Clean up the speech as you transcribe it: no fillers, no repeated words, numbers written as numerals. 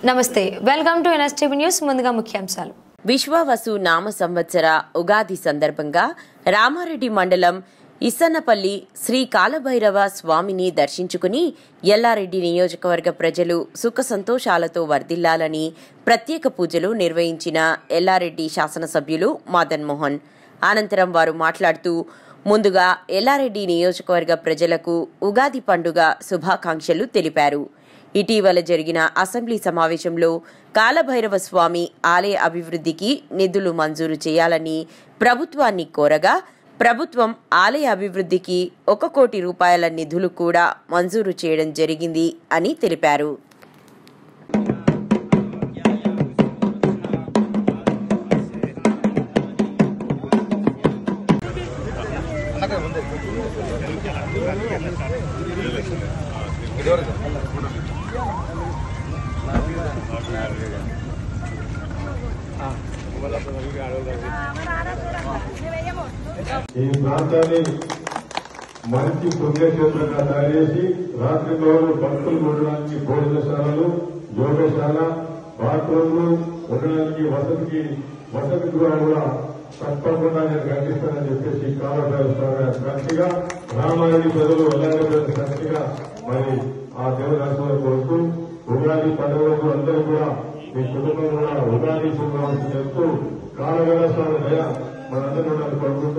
నమస్తే, welcome to NSTV news. ముందుగా ముఖ్యాంశాలు. విశ్వావసు నామ సంవత్సర ఉగాది సందర్భంగా రామారెడ్డి మండలం ఇసన్నపల్లి శ్రీ కాలభైరవ స్వామిని దర్శించుకుని ఎల్లారెడ్డి నియోజకవర్గ ప్రజలు సుఖ సంతోషాలతో వర్ధిల్లాలని ప్రత్యేక పూజలు నిర్వహించిన ఎల్లారెడ్డి శాసనసభ్యులు మదన్ మోహన్. అనంతరం వారు మాట్లాడుతూ, ముందుగా ఎల్లారెడ్డి నియోజకవర్గ ప్రజలకు ఉగాది పండుగ శుభాకాంక్షలు తెలిపారు. ఇటీవల జరిగిన అసెంబ్లీ సమావేశంలో కాలభైరవ స్వామి ఆలయ అభివృద్ధికి నిధులు మంజూరు చేయాలని ప్రభుత్వాన్ని కోరగా, ప్రభుత్వం ఆలయ అభివృద్ధికి 1 కోటి రూపాయల నిధులు కూడా మంజూరు చేయడం జరిగింది అని తెలిపారు. ఈ ప్రాంతాన్ని మంచి పుణ్యక్షేత్రంగా తయారు చేసి రాత్రిలో భక్తులు ఉండడానికి భోజనశాలలు, యోగశాల, బాత్రూమ్లు ఉండడానికి వసతి గృహాలు కూడా తప్పకుండా నేను కల్పిస్తానని చెప్పేసి కాలభైరవ సాక్షిగా రామారెడ్డి ప్రజలు ఎల్లారెడ్డి సాక్షిగా మరి ఆ దేవుని ఆశీర్వాదం కోరుతూ ఉగాది పండుగలకు అందరూ కూడా మీ కుటుంబం కూడా ఉగాది శుభాకాంక్షలు చెప్తూ కాలభైరవ స్వామి దయ మనందరూ కోరుకుంటూ